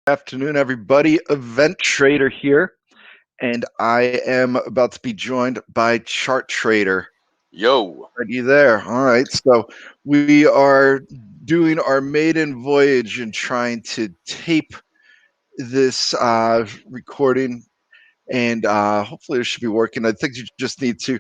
Afternoon, everybody. Event Trader here, and I am about to be joined by Chart Trader. Yo. Are you there? All right. So we are doing our maiden voyage and trying to tape this recording, and hopefully it should be working. I think you just need to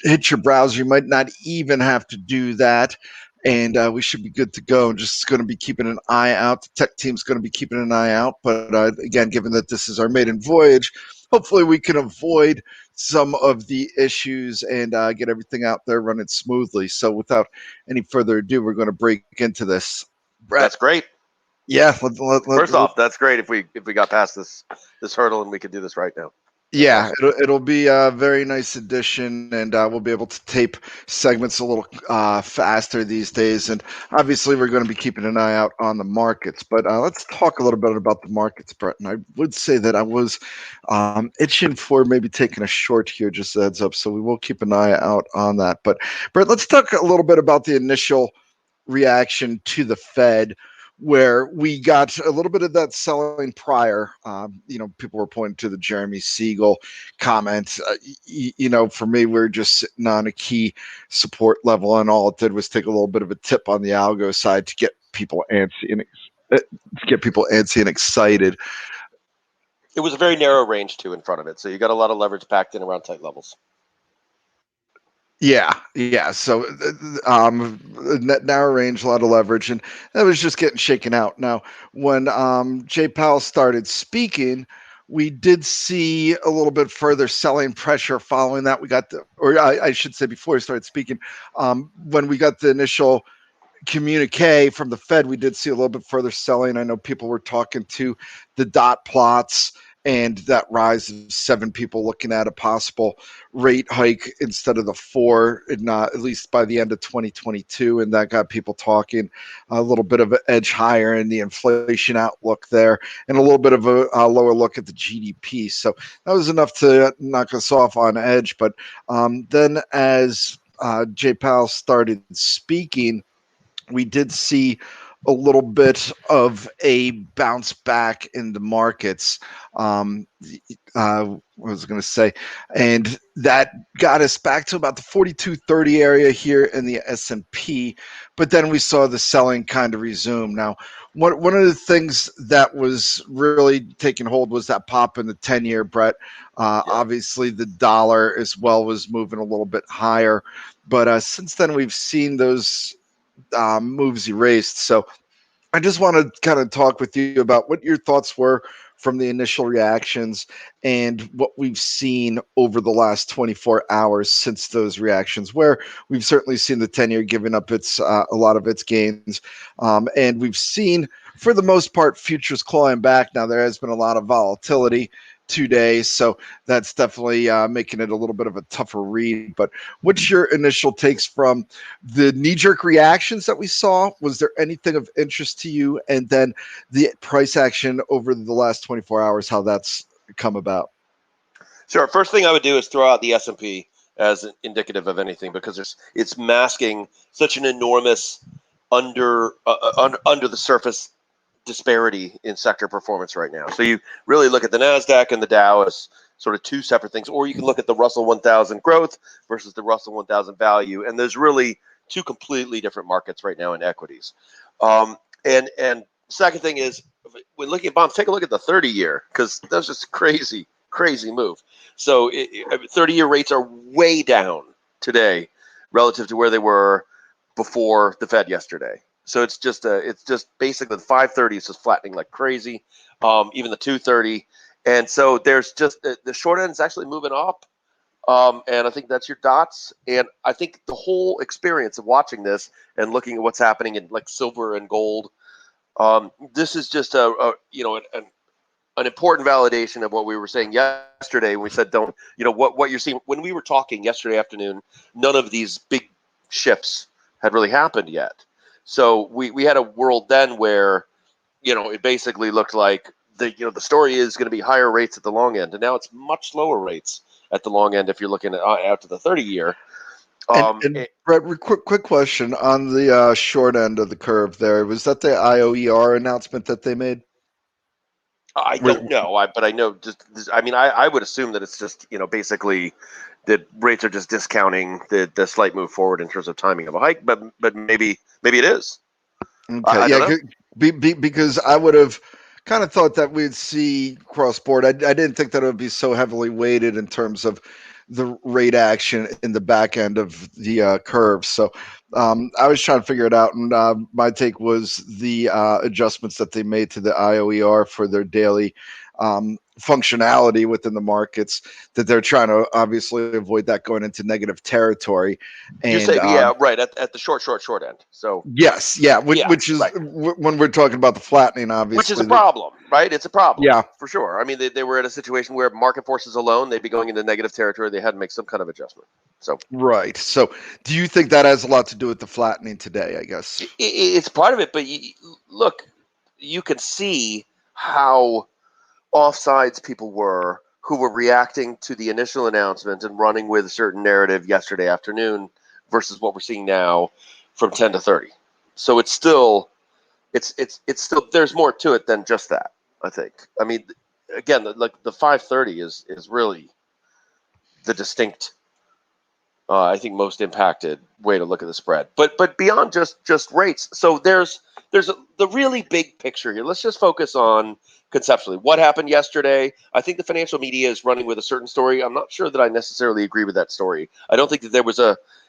hit your browser. You might not even have to do that, and we should be good to go. I'm just going to be keeping an eye out. The tech team's going to be keeping an eye out. But again, given that this is our maiden voyage, hopefully we can avoid some of the issues and get everything out there running smoothly. So without any further ado, we're going to break into this. Brett, That's great. yeah, First off, that's great if we got past this hurdle and we could do this right now. That's yeah, awesome. it'll be a very nice addition, and we'll be able to tape segments a little faster these days. And obviously, we're going to be keeping an eye out on the markets. But let's talk a little bit about the markets, Brett. And I would say that I was itching for maybe taking a short here, just a heads up. So we will keep an eye out on that. But Brett, let's talk a little bit about the initial reaction to the Fed, where we got a little bit of that selling prior. People were pointing to the Jeremy Siegel comments. For me, we're just sitting on a key support level, and all it did was take a little bit of a tip on the algo side to get people antsy and excited. It was a very narrow range too in front of it, so you got a lot of leverage packed in around tight levels. Yeah. So, narrow range, a lot of leverage, and that was just getting shaken out. Now, when Jay Powell started speaking, we did see a little bit further selling pressure following that. We got I should say, before he started speaking, when we got the initial communique from the Fed, we did see a little bit further selling. I know people were talking to the dot plots and that rise of 7 people looking at a possible rate hike instead of the 4, at least by the end of 2022. And that got people talking a little bit of an edge higher in the inflation outlook there, and a little bit of a lower look at the GDP. So that was enough to knock us off on edge. But then as Jay Powell started speaking, we did see a little bit of a bounce back in the markets. What was I going to say? And that got us back to about the 4230 area here in the S&P. But then we saw the selling kind of resume. Now, one of the things that was really taking hold was that pop in the 10-year, Brett. Yeah. Obviously, the dollar as well was moving a little bit higher. But since then, we've seen those moves erased. So I just want to kind of talk with you about what your thoughts were from the initial reactions and what we've seen over the last 24 hours since those reactions, where we've certainly seen the 10-year giving up a lot of its gains. And we've seen, for the most part, futures clawing back. Now, there has been a lot of volatility today, so that's definitely making it a little bit of a tougher read. But what's your initial takes from the knee-jerk reactions that we saw? Was there anything of interest to you? And then the price action over the last 24 hours, how that's come about? Sure. First thing I would do is throw out the S&P as indicative of anything because it's masking such an enormous under the surface disparity in sector performance right now. So you really look at the Nasdaq and the Dow as sort of two separate things, or you can look at the Russell 1000 growth versus the Russell 1000 value, and there's really two completely different markets right now in equities. And second thing is, when looking at bonds, take a look at the 30-year because that's just crazy move. So 30-year rates are way down today relative to where they were before the Fed yesterday. So it's just basically the 530 is just flattening like crazy, even the 230, and so there's just the short end is actually moving up, and I think that's your dots. And I think the whole experience of watching this and looking at what's happening in like silver and gold, this is just an important validation of what we were saying yesterday. We said don't what you're seeing when we were talking yesterday afternoon. None of these big shifts had really happened yet. So we had a world then where, it basically looked like the story is going to be higher rates at the long end, and now it's much lower rates at the long end if you're looking at out to the 30-year. And Brett, quick question on the short end of the curve there. Was that the IOER announcement that they made? I don't know, but I know I mean, I would assume that it's just basically that rates are just discounting the slight move forward in terms of timing of a hike, but maybe it is. Okay, I yeah, don't know. because I would have kind of thought that we'd see cross board. I didn't think that it would be so heavily weighted in terms of the rate action in the back end of the curve. So I was trying to figure it out, and my take was the adjustments that they made to the IOER for their daily functionality within the markets, that they're trying to obviously avoid that going into negative territory. You And say, yeah, right, at the short end. So yes, yeah, yeah, which is right. when we're talking about the flattening, Which is a obviously. problem, right? It's a problem Yeah, for sure. I mean, they were in a situation where market forces alone, they'd be going into negative territory. They had to make some kind of adjustment. So right. So, do you think that has a lot to do with the flattening today? I guess. it's part of it. But look, you can see how offsides people who were reacting to the initial announcement and running with a certain narrative yesterday afternoon versus what we're seeing now from 10 to 30. So it's still there's more to it than just that, I think. I mean, again, like the 530 is really the distinct I think most impacted way to look at the spread. But beyond just rates, so the really big picture here. Let's just focus on conceptually what happened yesterday. I think the financial media is running with a certain story. I'm not sure that I necessarily agree with that story. I don't think that there was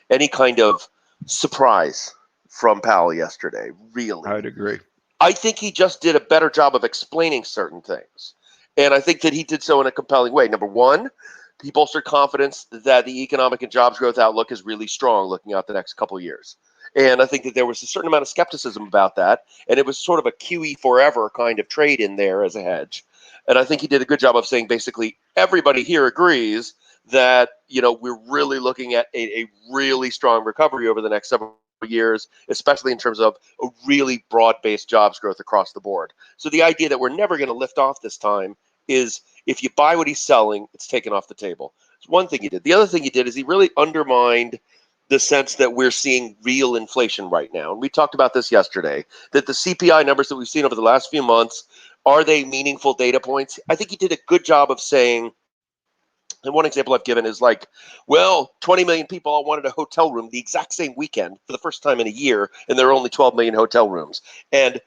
any kind of surprise from Powell yesterday, really. I'd agree. I think he just did a better job of explaining certain things. And I think that he did so in a compelling way. Number one, he bolstered confidence that the economic and jobs growth outlook is really strong looking out the next couple of years. And I think that there was a certain amount of skepticism about that. And it was sort of a QE forever kind of trade in there as a hedge. And I think he did a good job of saying basically everybody here agrees that, we're really looking at a really strong recovery over the next several years, especially in terms of a really broad-based jobs growth across the board. So the idea that we're never going to lift off this time is if you buy what he's selling, it's taken off the table. It's one thing he did. The other thing he did is he really undermined the sense that we're seeing real inflation right now. And we talked about this yesterday, that the CPI numbers that we've seen over the last few months, are they meaningful data points? I think he did a good job of saying, and one example I've given is like, well, 20 million people all wanted a hotel room the exact same weekend for the first time in a year, and there are only 12 million hotel rooms. And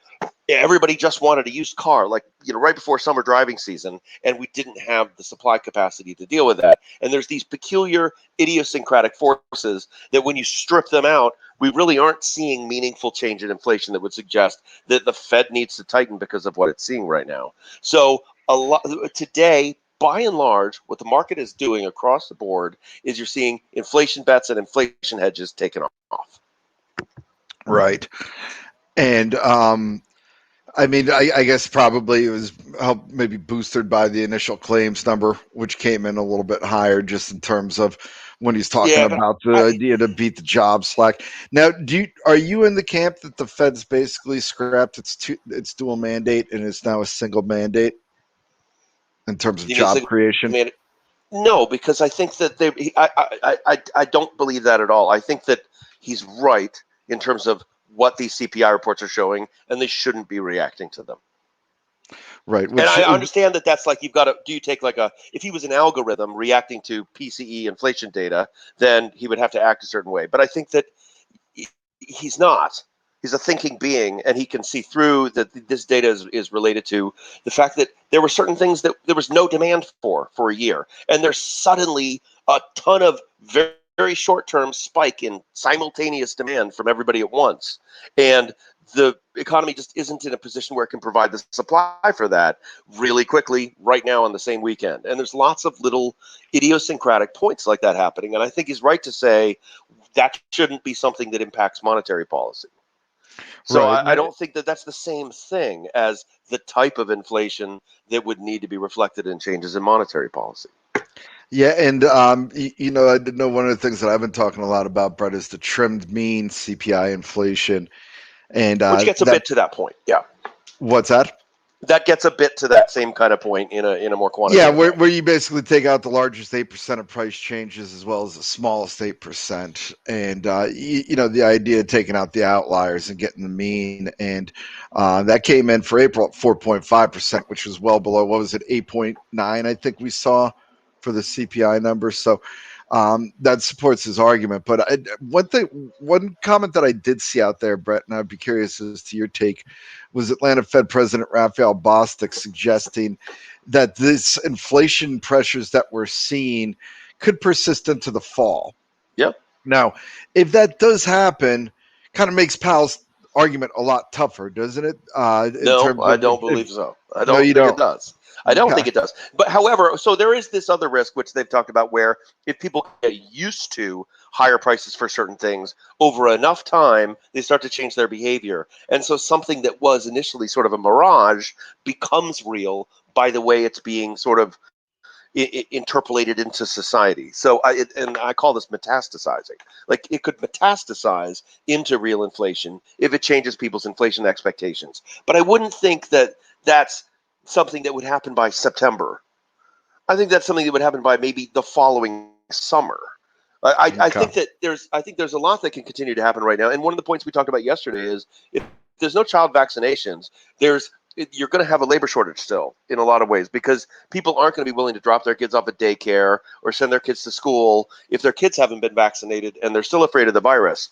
everybody just wanted a used car, like, right before summer driving season, and we didn't have the supply capacity to deal with that. And there's these peculiar idiosyncratic forces that when you strip them out, we really aren't seeing meaningful change in inflation that would suggest that the Fed needs to tighten because of what it's seeing right now. So a lot today, by and large, what the market is doing across the board is you're seeing inflation bets and inflation hedges taken off. Right. And I mean, I guess probably it was helped maybe boosted by the initial claims number, which came in a little bit higher, just in terms of when he's talking Yeah, but about the idea to beat the job slack. Now, are you in the camp that the Fed's basically scrapped its dual mandate and it's now a single mandate in terms of you need a job single creation? man. No, because I think that I don't believe that at all. I think that he's right in terms of what these CPI reports are showing, and they shouldn't be reacting to them. Right. And Which I understand that that's like you've got to do you take like if he was an algorithm reacting to PCE inflation data, then he would have to act a certain way. But I think that he's not. He's a thinking being, and he can see through that this data is related to the fact that there were certain things that there was no demand for a year, and there's suddenly a ton of very short-term spike in simultaneous demand from everybody at once, and the economy just isn't in a position where it can provide the supply for that really quickly right now on the same weekend. And there's lots of little idiosyncratic points like that happening, and I think he's right to say that shouldn't be something that impacts monetary policy. So right. I don't think that that's the same thing as the type of inflation that would need to be reflected in changes in monetary policy. Yeah, and I did know one of the things that I've been talking a lot about, Brett, is the trimmed mean CPI inflation, and Which gets a that bit to that point. Yeah. what's that? that gets a bit to that same kind of point in a more Yeah, quantitative where way. you basically take out the largest 8% of price changes as well as the smallest 8%, and the idea of taking out the outliers and getting the mean, and that came in for April at 4.5%, which was well below, what was it, 8.9? I think we saw for the CPI number. So that supports his argument. But one comment that I did see out there, Brett, and I'd be curious as to your take, was Atlanta Fed President Raphael Bostic suggesting that this inflation pressures that we're seeing could persist into the fall. Yep. Now, if that does happen, kind of makes Powell's argument a lot tougher, doesn't it? In No, terms I of don't if believe so. I no, don't you think it don't. does. I don't Okay. think it does. But however, so there is this other risk which they've talked about where if people get used to higher prices for certain things over enough time, they start to change their behavior. And so something that was initially sort of a mirage becomes real by the way it's being sort of interpolated into society. So and I call this metastasizing. Like it could metastasize into real inflation if it changes people's inflation expectations. But I wouldn't think that that's something that would happen by September. I think that's something that would happen by maybe the following summer. I Okay. think that there's a lot that can continue to happen right now. And one of the points we talked about yesterday is if there's no child vaccinations, you're going to have a labor shortage still in a lot of ways because people aren't going to be willing to drop their kids off at daycare or send their kids to school if their kids haven't been vaccinated and they're still afraid of the virus.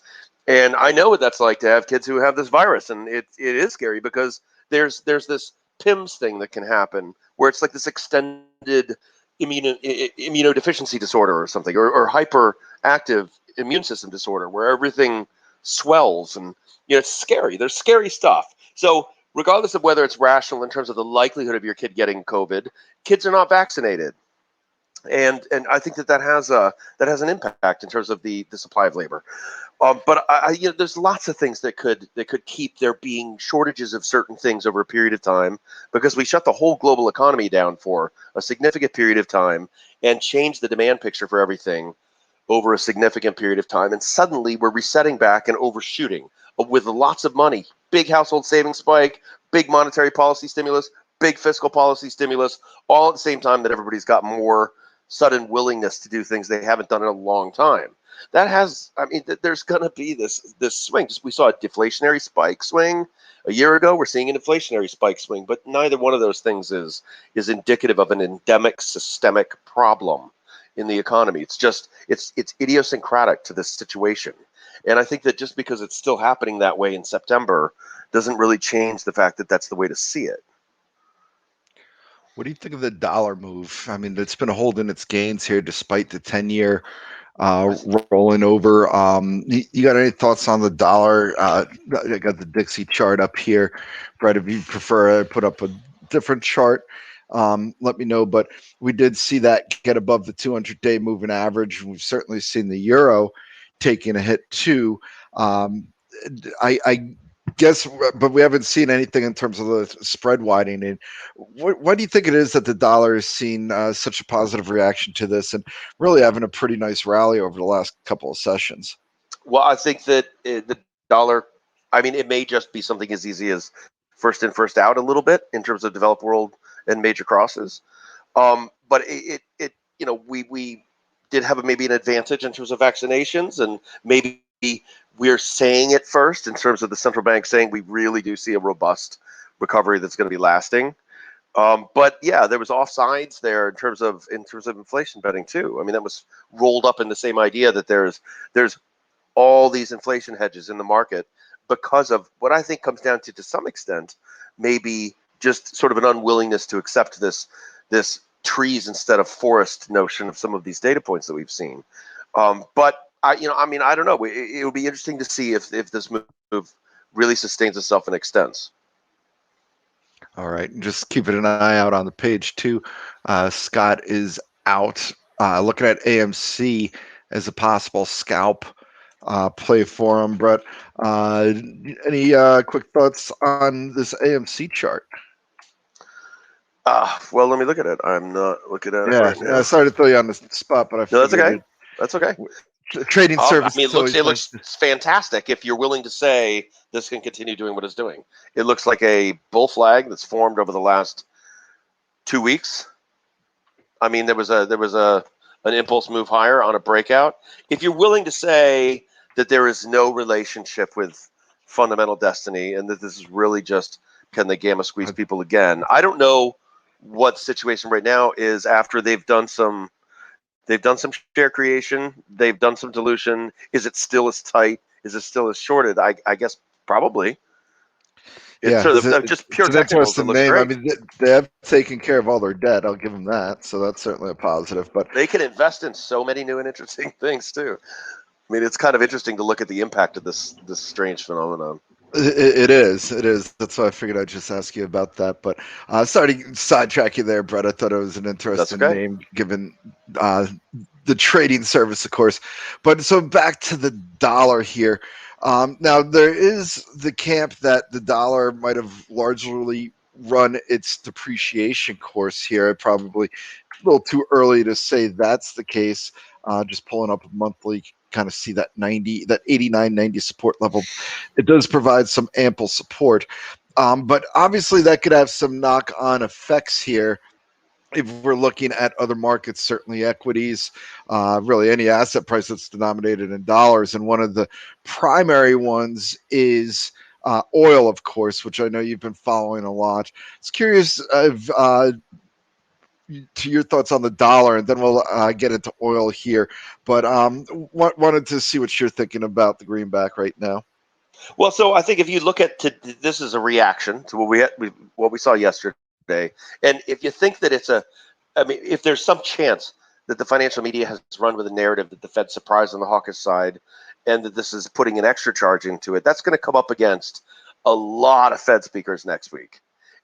And I know what that's like to have kids who have this virus, and it is scary because there's this PIMS thing that can happen where it's like this extended immunodeficiency disorder or something, or hyperactive immune system disorder where everything swells, and it's scary. There's scary stuff. So regardless of whether it's rational in terms of the likelihood of your kid getting COVID, kids are not vaccinated, and I think that has an impact in terms of the supply of labor. But there's lots of things that could keep there being shortages of certain things over a period of time because we shut the whole global economy down for a significant period of time and changed the demand picture for everything over a significant period of time. And suddenly we're resetting back and overshooting with lots of money, big household savings spike, big monetary policy stimulus, big fiscal policy stimulus, all at the same time that everybody's got more sudden willingness to do things they haven't done in a long time. There's going to be this swing. We saw a deflationary spike swing a year ago. We're seeing an inflationary spike swing, but neither one of those things is indicative of an endemic systemic problem in the economy. It's idiosyncratic to this situation. And I think that just because it's still happening that way in September doesn't really change the fact that that's the way to see it. What do you think of the dollar move? I mean, it's been holding its gains here despite the 10-year rolling over. You got any thoughts on the dollar? I got the Dixie chart up here. Brett, if you prefer, I put up a different chart. Let me know. But we did see that get above the 200-day moving average. We've certainly seen the euro taking a hit too. I guess, but we haven't seen anything in terms of the spread widening. Why do you think it is that the dollar has seen such a positive reaction to this and really having a pretty nice rally over the last couple of sessions? Well, I think that the dollar, it may just be something as easy as first in, first out a little bit in terms of developed world and major crosses. But we did have maybe an advantage in terms of vaccinations, and maybe we're saying it first in terms of the central bank saying we really do see a robust recovery that's going to be lasting. But yeah, there was offsides there in terms of inflation betting too. That was rolled up in the same idea that there's all these inflation hedges in the market because of what I think comes down to some extent, maybe just sort of an unwillingness to accept this trees instead of forest notion of some of these data points that we've seen. But I don't know. It would be interesting to see if this move really sustains itself and extends. All right, and just keeping an eye out on the page too. Scott is out looking at AMC as a possible scalp play for him. Brett, any quick thoughts on this AMC chart? Well, let me look at it. I'm not looking at it Yeah, right now. sorry to throw you on the spot, but I No, that's figured okay. it That's okay. Trading I service mean, is always it nice. looks fantastic if you're willing to say this can continue doing what it's doing. It looks like a bull flag that's formed over the last 2 weeks. I mean, there was a an impulse move higher on a breakout. If you're willing to say that there is no relationship with fundamental destiny and that this is really just can they gamma squeeze people again, I don't know what the situation right now is after they've done some share creation, they've done some dilution. Is it still as tight? Is it still as shorted? I guess probably. It's Yeah, sort of just it's pure an technicals. It interesting looks name. I great. mean, they have taken care of all their debt. I'll give them that. So that's certainly a positive. But They can invest in so many new and interesting things too. I mean, it's kind of interesting to look at the impact of this strange phenomenon. it is. It is. That's why I figured I'd just ask you about that. But sorry to sidetrack you there, Brett. I thought it was an That's interesting okay. name given uh, the trading service, of course. But so back to the dollar here. Now, there is the camp that the dollar might have largely run its depreciation course here. Probably a little too early to say that's the case. Just pulling up a monthly, kind of see that 90, that 89, 90 support level. It does provide some ample support. But obviously, that could have some knock on effects here if we're looking at other markets, certainly equities, really any asset price that's denominated in dollars. And one of the primary ones is oil, of course, which I know you've been following a lot. It's curious to your thoughts on the dollar, and then we'll get into oil here. But wanted to see what you're thinking about the greenback right now. Well, so I think if you look at this is a reaction to what we saw yesterday, and if you think that I mean, if there's some chance that the financial media has run with a narrative that the Fed surprised on the hawkish side, and that this is putting an extra charge into it, that's going to come up against a lot of Fed speakers next week.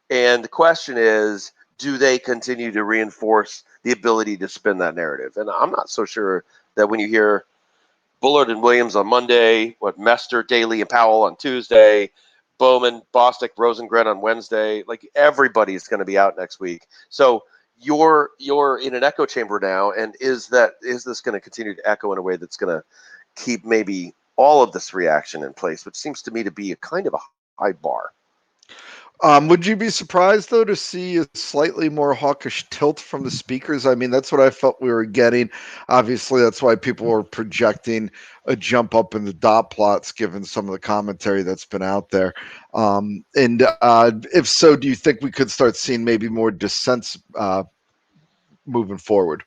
And the question is, do they continue to reinforce the ability to spin that narrative? And I'm not so sure that when you hear Bullard and Williams on Monday, Mester, Daly, and Powell on Tuesday, Bowman, Bostic, Rosengren on Wednesday. Like everybody's going to be out next week. So you're in an echo chamber now, and is this going to continue to echo in a way that's going to keep maybe all of this reaction in place, which seems to me to be a kind of a high bar. Would you be surprised though to see a slightly more hawkish tilt from the speakers? I mean, that's what I felt we were getting. Obviously, that's why people were projecting a jump up in the dot plots, given some of the commentary that's been out there. And if so, do you think we could start seeing maybe more dissents moving forward?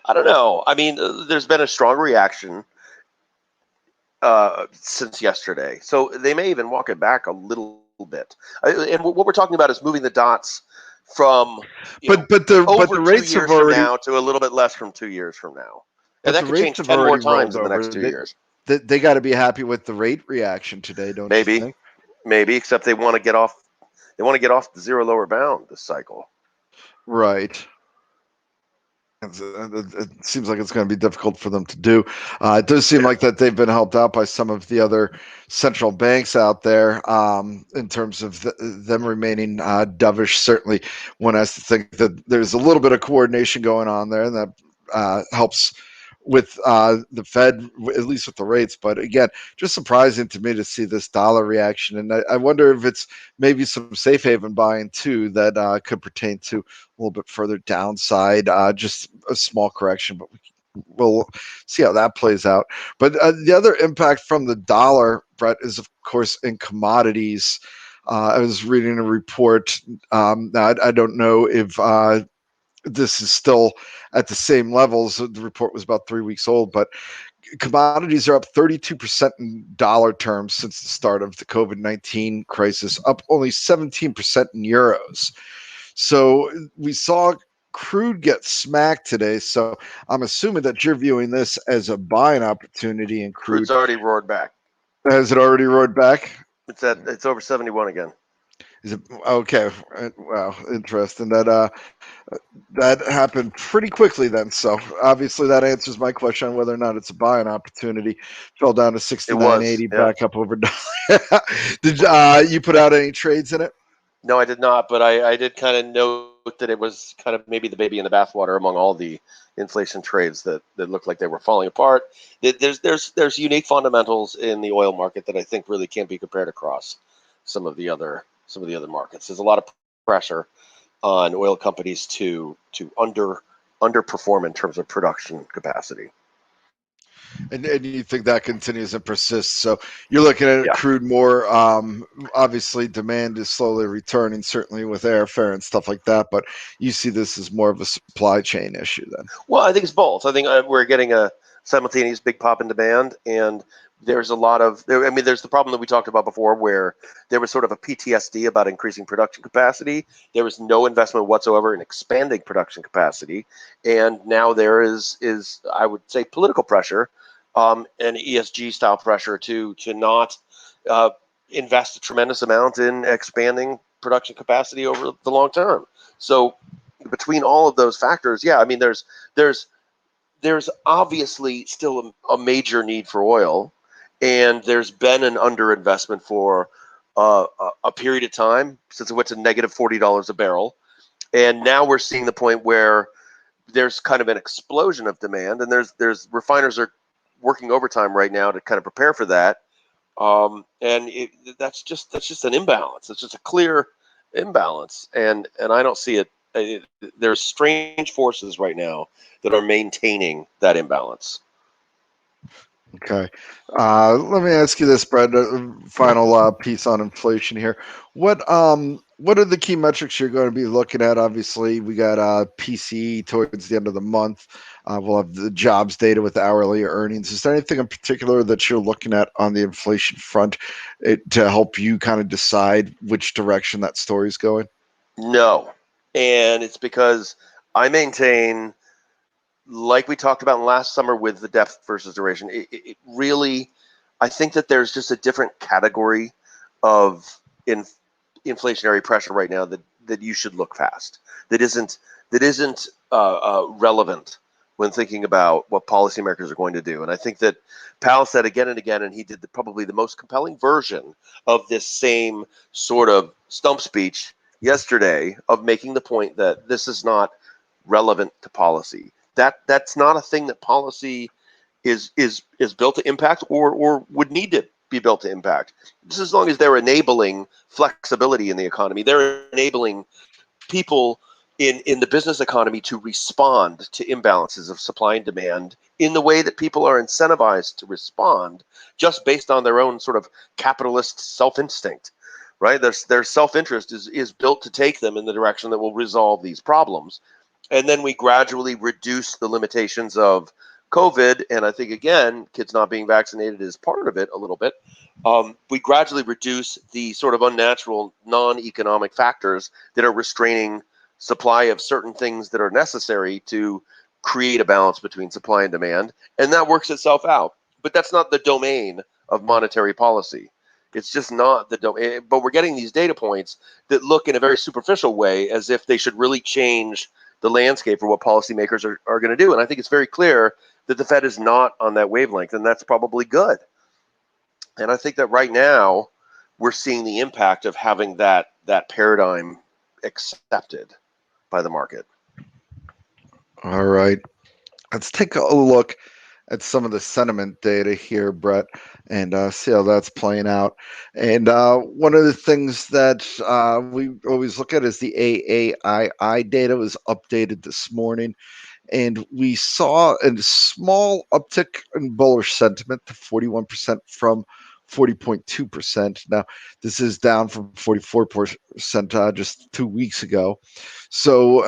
I don't know. I mean, there's been a strong reaction since yesterday, so they may even walk it back a little bit. And what we're talking about is moving the dots from But over the two rates have years from already now to a little bit less from 2 years from now, and but that the could rates change have 10 more already rolled times in the next over. 2 years. They got to be happy with the rate reaction today, don't you Maybe, think? maybe, except they want to get off. They want to get off the zero lower bound this cycle. Right. It seems like it's going to be difficult for them to do. It does seem like that they've been helped out by some of the other central banks out there in terms of them remaining dovish. Certainly, one has to think that there's a little bit of coordination going on there, and that helps with the Fed, at least with the rates. But again, just surprising to me to see this dollar reaction. And I wonder if it's maybe some safe haven buying too that could pertain to a little bit further downside, just a small correction, but we'll see how that plays out. But the other impact from the dollar, Brett, is of course in commodities. I was reading a report. I don't know if this is still at the same levels. The report was about 3 weeks old, but commodities are up 32% in dollar terms since the start of the COVID-19 crisis, up only 17% in euros. So we saw crude get smacked today. So I'm assuming that you're viewing this as a buying opportunity in Crude's crude. already roared back. Has it already roared back? It's over 71 again. Is it okay? Wow, interesting. That happened pretty quickly then. So obviously that answers my question on whether or not it's a buying opportunity. Fell down to It was, 69.80, yeah. back up over. Did you put out any trades in it? No, I did not, but I did kind of note that it was kind of maybe the baby in the bathwater among all the inflation trades that looked like they were falling apart. There's unique fundamentals in the oil market that I think really can't be compared across some of the other markets. There's a lot of pressure on oil companies to underperform in terms of production capacity. And you think that continues and persists. So you're looking at Yeah. crude more. Obviously, demand is slowly returning, certainly with airfare and stuff like that. But you see this as more of a supply chain issue then. Well, I think it's both. I think we're getting a simultaneous big pop in demand, and there's a lot of there. I mean, there's the problem that we talked about before, where there was sort of a PTSD about increasing production capacity. There was no investment whatsoever in expanding production capacity, and now there is I would say political pressure, and ESG style pressure to not uh, invest a tremendous amount in expanding production capacity over the long term. So between all of those factors, yeah, I mean, there's there's obviously still a major need for oil, and there's been an underinvestment for a period of time since it went to negative $40 a barrel, and now we're seeing the point where there's kind of an explosion of demand, and there's refiners are working overtime right now to kind of prepare for that, and that's just an imbalance. It's just a clear imbalance, and I don't see it. There's strange forces right now that are maintaining that imbalance. Okay. Let me ask you this, Brad. Final piece on inflation here. What are the key metrics you're going to be looking at? Obviously, we got PCE towards the end of the month. We'll have the jobs data with hourly earnings. Is there anything in particular that you're looking at on the inflation front to help you kind of decide which direction that story's going? No, and it's because I maintain, like we talked about last summer with the depth versus duration. It really, I think that there's just a different category of in, inflationary pressure right now that you should look past. That isn't relevant when thinking about what policymakers are going to do. And I think that Powell said again and again, and he did probably the most compelling version of this same sort of stump speech yesterday of making the point that this is not relevant to policy. That's not a thing that policy is built to impact or would need to be built to impact. Just as long as they're enabling flexibility in the economy, they're enabling people in the business economy to respond to imbalances of supply and demand in the way that people are incentivized to respond just based on their own sort of capitalist self-instinct, right? Their self-interest is built to take them in the direction that will resolve these problems. And then we gradually reduce the limitations of COVID. And I think, again, kids not being vaccinated is part of it a little bit. We gradually reduce the sort of unnatural non-economic factors that are restraining supply of certain things that are necessary to create a balance between supply and demand. And that works itself out. But that's not the domain of monetary policy. It's just not the domain. But we're getting these data points that look in a very superficial way as if they should really change the landscape for what policymakers are going to do. And I think it's very clear that the Fed is not on that wavelength, and that's probably good. And I think that right now we're seeing the impact of having that paradigm accepted by the market. All right. Let's take a look at some of the sentiment data here, Brett, and see how that's playing out. And one of the things that we always look at is the AAII data was updated this morning, and we saw a small uptick in bullish sentiment to 41% from 40.2%. Now, this is down from 44% just 2 weeks ago. So,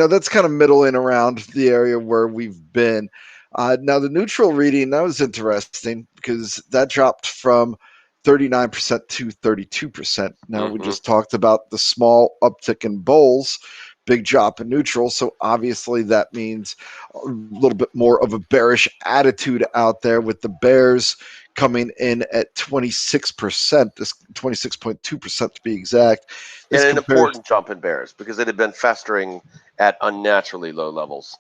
that's kind of middling around the area where we've been. Now, the neutral reading, that was interesting because that dropped from 39% to 32%. Now, we Mm-hmm. just talked about the small uptick in bulls, big drop in neutral. So, obviously, that means a little bit more of a bearish attitude out there with the bears coming in at 26%, this 26.2% to be exact. And This an compares important jump in bears because it had been festering at unnaturally low levels.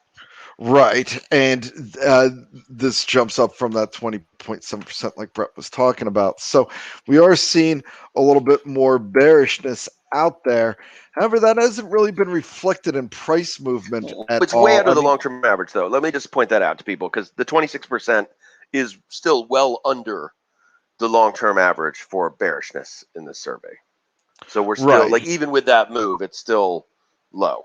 Right. And this jumps up from that 20.7% like Brett was talking about. So we are seeing a little bit more bearishness out there. However, that hasn't really been reflected in price movement at It's way all. under I the mean, long-term average, though. Let me just point that out to people because the 26% is still well under the long-term average for bearishness in this survey. So we're still right. like, even with that move, it's still low.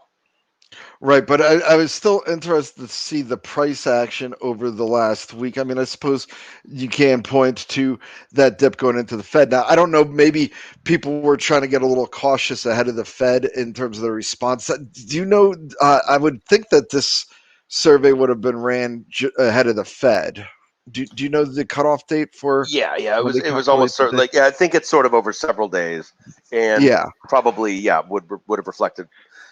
Right, but I was still interested to see the price action over the last week. I mean, I suppose you can point to that dip going into the Fed. Now, I don't know, maybe people were trying to get a little cautious ahead of the Fed in terms of the response. Do you know, I would think that this survey would have been ran ahead of the Fed. Do you know the cutoff date for Yeah. It when was they it was calculate almost the sort of date? like, yeah, I think it's sort of over several days, and Yeah. probably, yeah, would have reflected.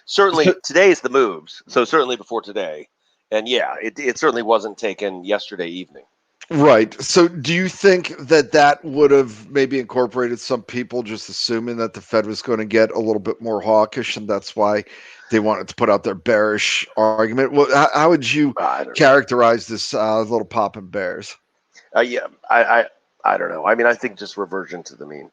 Certainly today is the moves, so certainly before today, and yeah, it certainly wasn't taken yesterday evening. Right. So, do you think that that would have maybe incorporated some people just assuming that the Fed was going to get a little bit more hawkish, and that's why they wanted to put out their bearish argument? Well, how would you I don't know. characterize this little pop in bears? Yeah, I don't know. I mean, I think just reversion to the mean.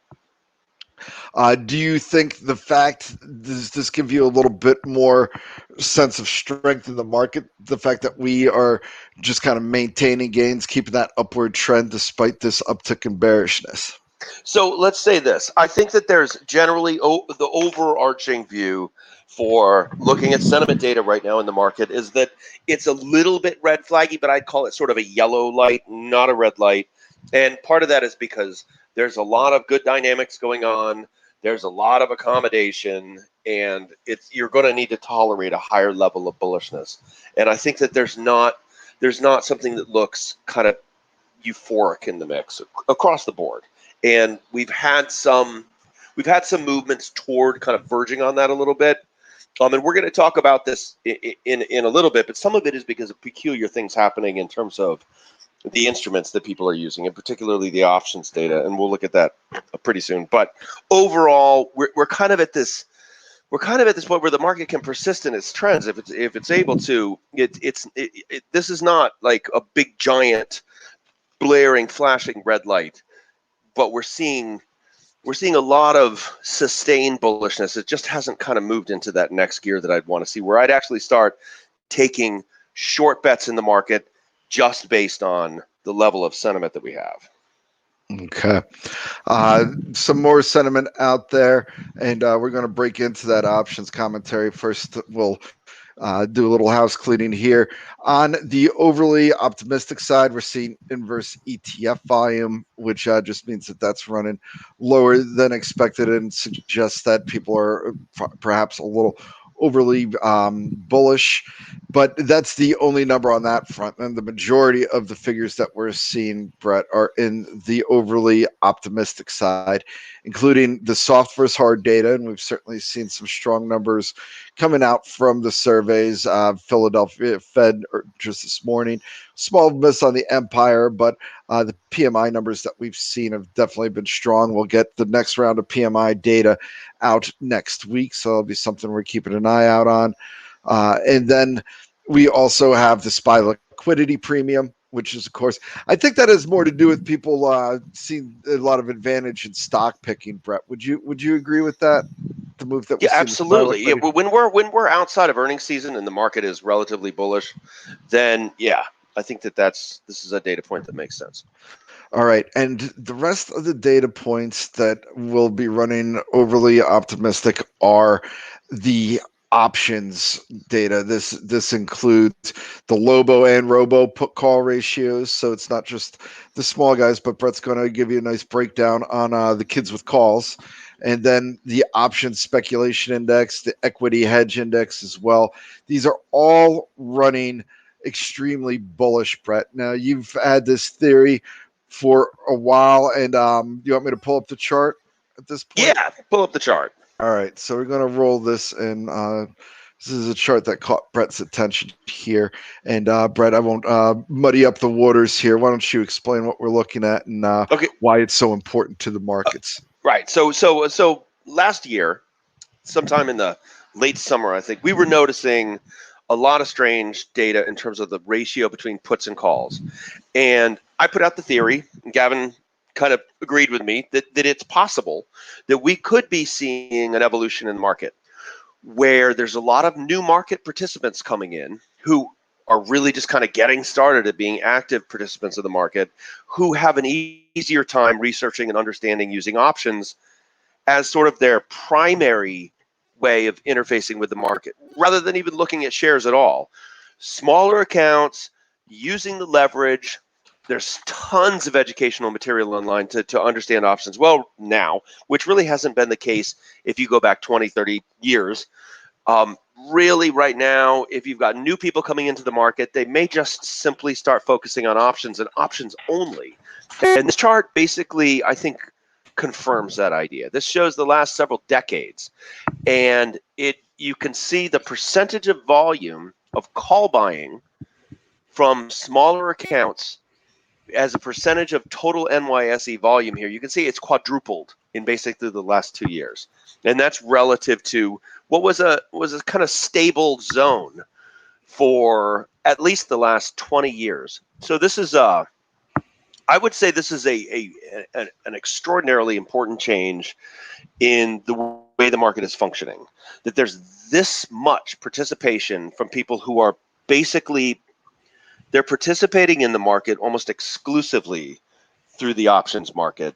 Do you think the fact does this give you a little bit more sense of strength in the market? The fact that we are just kind of maintaining gains, keeping that upward trend despite this uptick in bearishness? So let's say this. I think that there's generally the overarching view for looking at sentiment data right now in the market is that it's a little bit red flaggy, but I'd call it sort of a yellow light, not a red light. And part of that is because there's a lot of good dynamics going on. There's a lot of accommodation, and you're going to need to tolerate a higher level of bullishness. And I think that there's not something that looks kind of euphoric in the mix across the board, and we've had some movements toward kind of verging on that a little bit. And we're going to talk about this in a little bit, but some of it is because of peculiar things happening in terms of the instruments that people are using, and particularly the options data, and we'll look at that pretty soon. But overall, we're kind of at this point where the market can persist in its trends if it's able to. This is not like a big giant blaring, flashing red light, but we're seeing a lot of sustained bullishness. It just hasn't kind of moved into that next gear that I'd want to see, where I'd actually start taking short bets in the market just based on the level of sentiment that we have. Okay. Some more sentiment out there, and we're going to break into that options commentary. First, we'll do a little house cleaning here. On the overly optimistic side, we're seeing inverse ETF volume, which just means that that's running lower than expected and suggests that people are perhaps a little overly bullish. But that's the only number on that front. And the majority of the figures that we're seeing, Brett, are in the overly optimistic side, including the soft versus hard data. And we've certainly seen some strong numbers coming out from the surveys. Philadelphia Fed just this morning, small miss on the Empire, but the PMI numbers that we've seen have definitely been strong. We'll get the next round of PMI data out next week, so it'll be something we're keeping an eye out on. And then we also have the SPY liquidity premium, which is, of course, I think that has more to do with people seeing a lot of advantage in stock picking. Brett, would you agree with that? The move that we Yeah, see in the SPY absolutely. Yeah, liquidity. when we're outside of earnings season and the market is relatively bullish, then yeah, I think this is a data point that makes sense. All right. And the rest of the data points that will be running overly optimistic are the options data. This includes the Lobo and Robo put call ratios. So it's not just the small guys, but Brett's going to give you a nice breakdown on the kids with calls. And then the option speculation index, the equity hedge index as well. These are all running extremely bullish, Brett. Now, you've had this theory for a while. And you want me to pull up the chart at this point? Yeah, pull up the chart. All right, so we're going to roll this, and this is a chart that caught Brett's attention here. And Brett, I won't muddy up the waters here. Why don't you explain what we're looking at and Okay, why it's so important to the markets? right. So last year, sometime in the late summer, I think we were noticing a lot of strange data in terms of the ratio between puts and calls. And I put out the theory, and Gavin kind of agreed with me that it's possible that we could be seeing an evolution in the market where there's a lot of new market participants coming in who are really just kind of getting started at being active participants of the market, who have an easier time researching and understanding using options as sort of their primary way of interfacing with the market, rather than even looking at shares at all. Smaller accounts, using the leverage. There's tons of educational material online to understand options well now, which really hasn't been the case if you go back 20, 30 years. Really, right now, if you've got new people coming into the market, they may just simply start focusing on options and options only. And this chart basically, I think, confirms that idea. This shows the last several decades, and you can see the percentage of volume of call buying from smaller accounts as a percentage of total NYSE volume here. You can see it's quadrupled in basically the last 2 years, and that's relative to what was a kind of stable zone for at least the last 20 years. So this is I would say this is an extraordinarily important change in the way the market is functioning. That there's this much participation from people who are basically, they're participating in the market almost exclusively through the options market,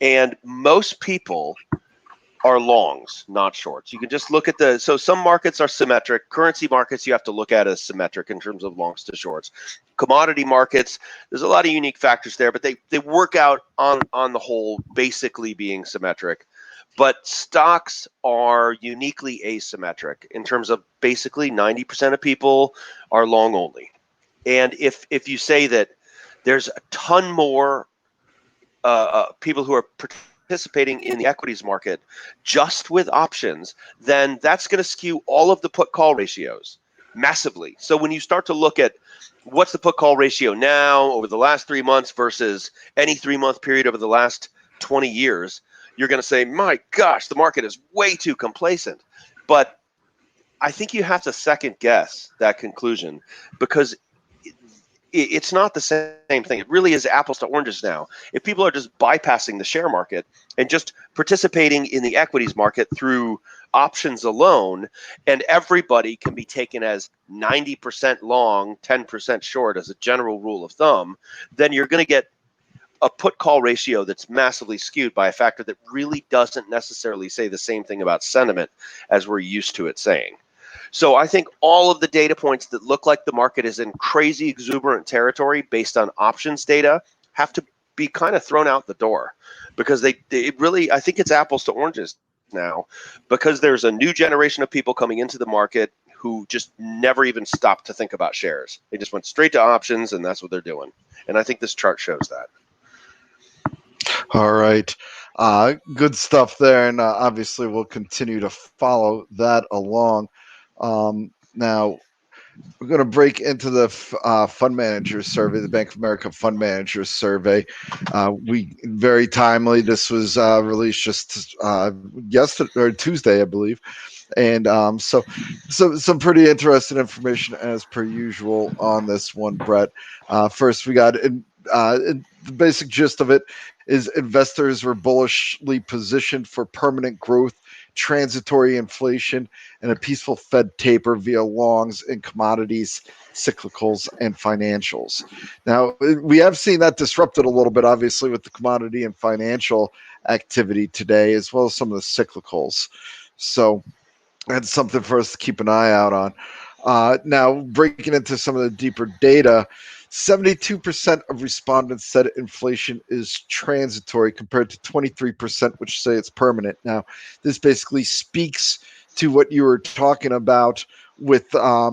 and most people are longs, not shorts. You can just look at so some markets are symmetric. Currency markets you have to look at as symmetric in terms of longs to shorts. Commodity markets, there's a lot of unique factors there, but they work out on the whole basically being symmetric. But stocks are uniquely asymmetric in terms of basically 90% of people are long only. And if you say that there's a ton more people who are participating in the equities market just with options, then that's going to skew all of the put call ratios massively. So when you start to look at what's the put call ratio now over the last 3 months versus any 3-month period over the last 20 years, you're going to say, my gosh, the market is way too complacent. But I think you have to second guess that conclusion, because it's not the same thing. It really is apples to oranges now. If people are just bypassing the share market and just participating in the equities market through options alone, and everybody can be taken as 90% long, 10% short as a general rule of thumb, then you're going to get a put call ratio that's massively skewed by a factor that really doesn't necessarily say the same thing about sentiment as we're used to it saying. So I think all of the data points that look like the market is in crazy exuberant territory based on options data have to be kind of thrown out the door, because they really, I think it's apples to oranges now, because there's a new generation of people coming into the market who just never even stopped to think about shares. They just went straight to options, and that's what they're doing. And I think this chart shows that. All right. Good stuff there. And obviously, we'll continue to follow that along. Now, we're going to break into the fund managers survey, the Bank of America fund managers survey. We very timely. This was released just yesterday or Tuesday, I believe. And so some pretty interesting information as per usual on this one, Brett. First, we got the basic gist of it is investors were bullishly positioned for permanent growth, transitory inflation, and a peaceful Fed taper via longs in commodities, cyclicals, and financials. Now, we have seen that disrupted a little bit, obviously, with the commodity and financial activity today, as well as some of the cyclicals. So that's something for us to keep an eye out on. Now, breaking into some of the deeper data, 72% of respondents said inflation is transitory compared to 23% which say it's permanent. Now, this basically speaks to what you were talking about with what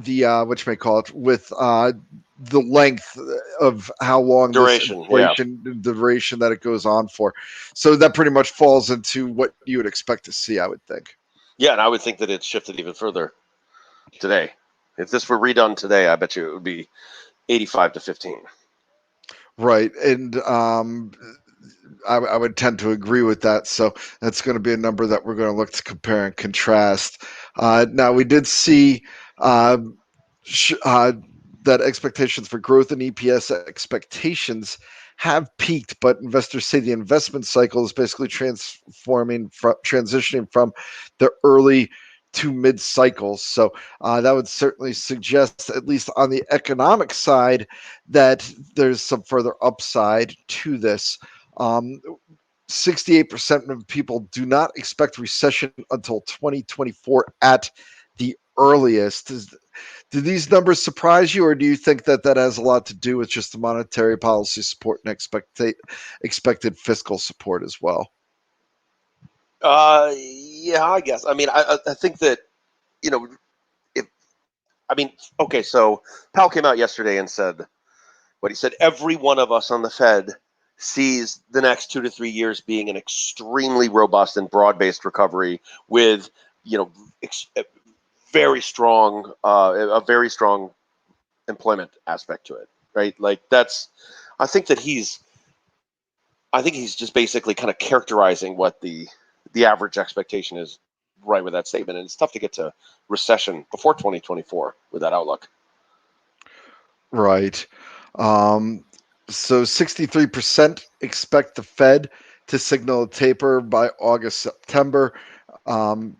you may call it, with the length of how long Duration, this inflation, the duration that it goes on for. So that pretty much falls into what you would expect to see, I would think. Yeah, and I would think that it's shifted even further today. If this were redone today, I bet you it would be 85 to 15. Right. And I would tend to agree with that. So that's going to be a number that we're going to look to compare and contrast. Now, we did see Um, sh- uh, that expectations for growth in EPS expectations have peaked, but investors say the investment cycle is basically transitioning from the early to mid cycles. So that would certainly suggest, at least on the economic side, that there's some further upside to this. Um, 68% of people do not expect recession until 2024 at the earliest. Do these numbers surprise you, or do you think that that has a lot to do with just the monetary policy support and expected fiscal support as well? Yeah, I guess. I mean, I think that you know, if I mean, okay, so Powell came out yesterday and said what he said. Every one of us on the Fed sees the next 2 to 3 years being an extremely robust and broad-based recovery with, you know, a very strong employment aspect to it, right? Like that's, I think that I think he's just basically kind of characterizing what the average expectation is right with that statement. And it's tough to get to recession before 2024 with that outlook. Right. Um, so 63% expect the Fed to signal a taper by August, September.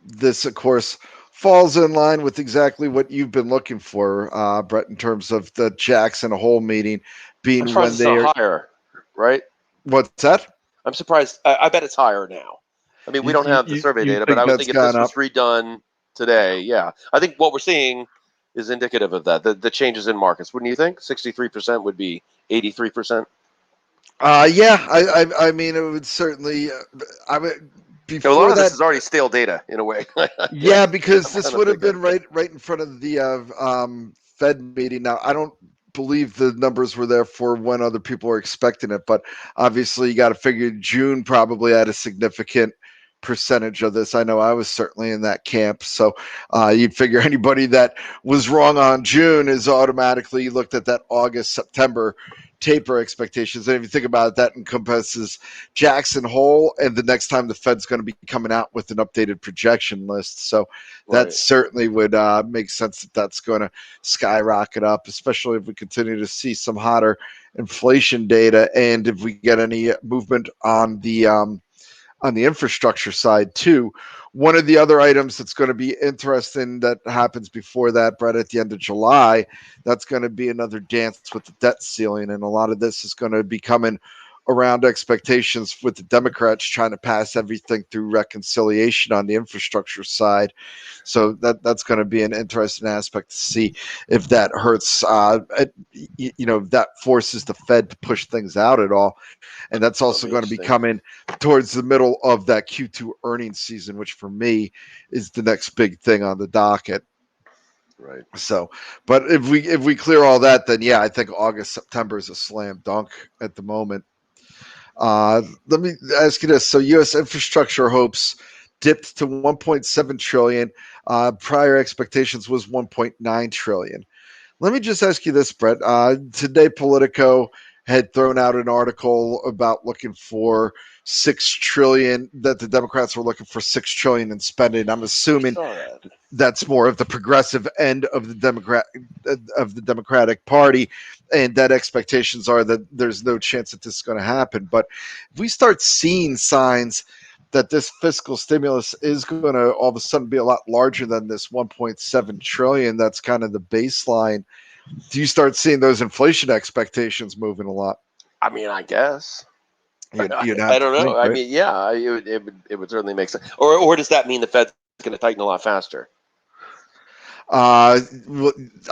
This, of course, falls in line with exactly what you've been looking for, Brett, in terms of the Jackson Hole meeting I'm being surprised when it's they not are. higher, right? What's that? I'm surprised. I bet it's higher now. I mean, we don't have the survey You data, but think I would that's think if gone this was up? redone today, yeah, I think what we're seeing is indicative of that. The changes in markets, wouldn't you think? 63% would be 83%. Yeah, I mean, it would certainly. I would So a lot before of this that. is already stale data in a way. Yeah, because I'm this kind of would have thinking. been right in front of the Fed meeting. Now, I don't believe the numbers were there for when other people were expecting it, but obviously you got to figure June probably had a significant percentage of this. I know I was certainly in that camp, so you'd figure anybody that was wrong on June is automatically looked at that August September taper expectations. And if you think about it, that encompasses Jackson Hole, and the next time the Fed's going to be coming out with an updated projection list. So that Right. certainly would make sense that that's going to skyrocket up, especially if we continue to see some hotter inflation data and if we get any movement on the infrastructure side too. One of the other items that's going to be interesting that happens before that, Brett, at the end of July, that's going to be another dance with the debt ceiling. And a lot of this is going to be coming around expectations with the Democrats trying to pass everything through reconciliation on the infrastructure side. So that's going to be an interesting aspect to see if that hurts. That forces the Fed to push things out at all, and that's That'll also be going to be interesting. coming towards the middle of that Q2 earnings season, which for me is the next big thing on the docket. Right. So, but if we clear all that, then yeah, I think August September is a slam dunk at the moment. Let me ask you this: so U.S. infrastructure hopes dipped to 1.7 trillion. Prior expectations was 1.9 trillion. Let me just ask you this, Brett. Today, Politico had thrown out an article about looking for 6 trillion, that the Democrats were looking for 6 trillion in spending. I'm I assuming saw that. that's more of the progressive end of the Democratic Party, and that expectations are that there's no chance that this is going to happen. But if we start seeing signs that this fiscal stimulus is going to all of a sudden be a lot larger than this 1.7 trillion, that's kind of the baseline. Do you start seeing those inflation expectations moving a lot? I mean, I guess. You'd I have to don't know. think, I right? mean, yeah, it would certainly make sense. Or does that mean the Fed's going to tighten a lot faster? Uh,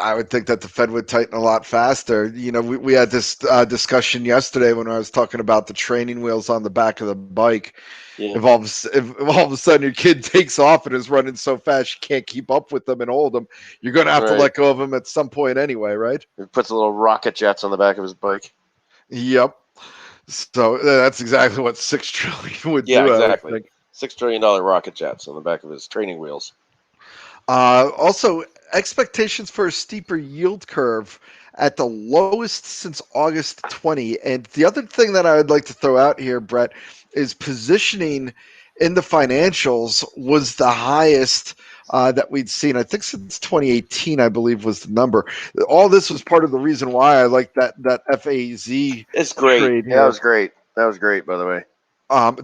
I would think that the Fed would tighten a lot faster. We had this discussion yesterday when I was talking about the training wheels on the back of the bike. Yeah. If all of a sudden your kid takes off and is running so fast you can't keep up with them and hold them, you're going to have to Right. let go of them at some point anyway, right? He puts a little rocket jets on the back of his bike. Yep. So that's exactly what 6 trillion would Yeah, do, I would exactly. think. $6 trillion rocket jets on the back of his training wheels. Also, expectations for a steeper yield curve at the lowest since August 20. And the other thing that I would like to throw out here, Brett, is positioning in the financials was the highest that we'd seen. I think since 2018, I believe was the number. All this was part of the reason why I like that FAZ It's great. trade Yeah, that here. was great. That was great, by the way.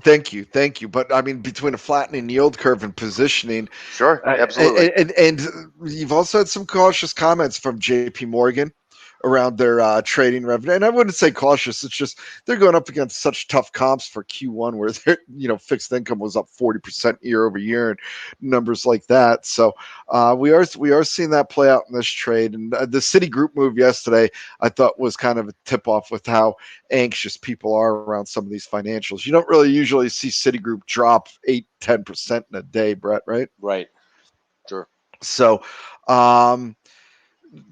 Thank you, thank you. But I mean, between a flattening yield curve and positioning, Sure, uh, absolutely. and you've also had some cautious comments from J.P. Morgan around their trading revenue. And I wouldn't say cautious; it's just they're going up against such tough comps for Q1, where their fixed income was up 40% year over year, and numbers like that. So we are seeing that play out in this trade. And the Citigroup move yesterday, I thought was kind of a tip off with how anxious people are around some of these financials. You don't really usually see Citigroup drop 8-10% in a day, Brett, right? Right. Sure. So, um,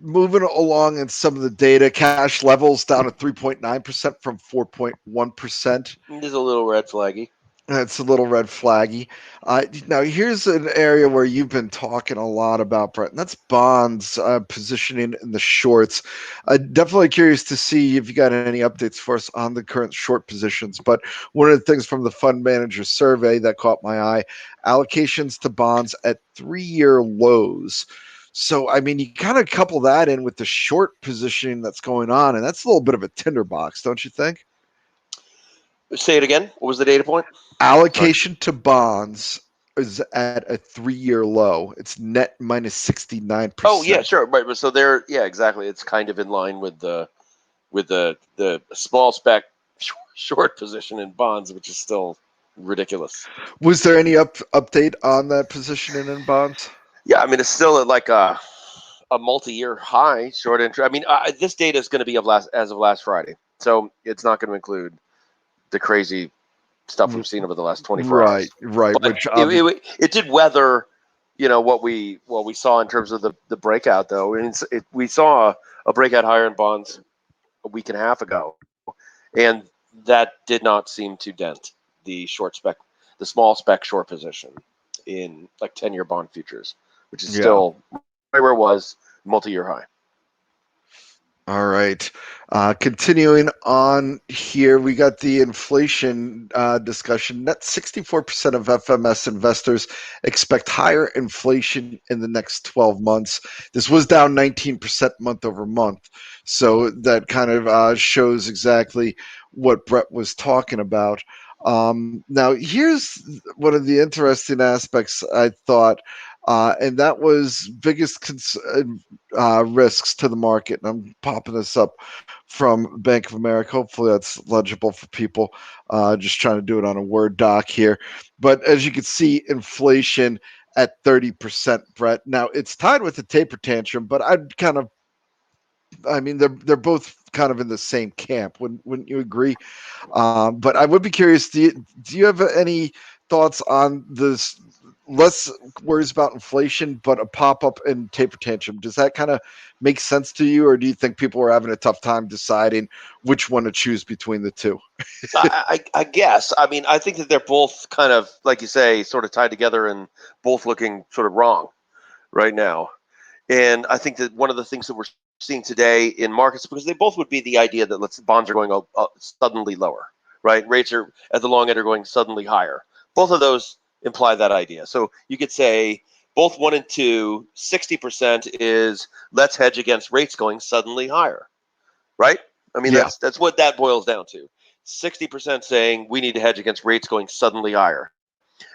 moving along in some of the data, cash levels down to 3.9% from 4.1%. There's a little red flaggy. That's a little red flaggy. Now, here's an area where you've been talking a lot about, Brett, and that's bonds positioning in the shorts. Definitely curious to see if you got any updates for us on the current short positions. But one of the things from the fund manager survey that caught my eye, allocations to bonds at 3-year lows. So, I mean, you kind of couple that in with the short positioning that's going on, and that's a little bit of a tinderbox, don't you think? Say it again. What was the data point? Sorry. Allocation to bonds is at a 3-year low. It's net minus Oh yeah, 69%. sure. Right. So there, yeah, exactly. It's kind of in line with the small spec short position in bonds, which is still ridiculous. Was there any update on that positioning in bonds? Yeah, I mean it's still at like a multi-year high short interest. I mean, this data is going to be as of last Friday, so it's not going to include the crazy stuff we've seen over the last 24 Right, hours. right. But Which it did weather, what we saw in terms of the breakout though. And we saw a breakout higher in bonds a week and a half ago, and that did not seem to dent the short spec, the small spec short position in like 10-year bond futures, which is yeah. still right where it was, multi-year high. All right. Continuing on here, we got the inflation discussion. Net 64% of FMS investors expect higher inflation in the next 12 months. This was down 19% month over month. So that kind of shows exactly what Brett was talking about. Now, here's one of the interesting aspects I thought, and that was biggest risks to the market. And I'm popping this up from Bank of America. Hopefully, that's legible for people. Just trying to do it on a Word doc here. But as you can see, inflation at 30%, Brett. Now, it's tied with the taper tantrum, but I mean, they're both kind of in the same camp. Wouldn't you agree? But I would be curious. Do you have any thoughts on this? Less worries about inflation, but a pop up in taper tantrum. Does that kind of make sense to you, or do you think people are having a tough time deciding which one to choose between the two? I guess. I mean, I think that they're both kind of, like you say, sort of tied together and both looking sort of wrong right now. And I think that one of the things that we're seeing today in markets, because they both would be the idea that bonds are going up suddenly lower, right? Rates are at the long end are going suddenly higher. Both of those imply that idea. So you could say both 1 and 2, 60% is let's hedge against rates going suddenly higher, right? I mean, Yeah, that's what that boils down to. 60% saying we need to hedge against rates going suddenly higher.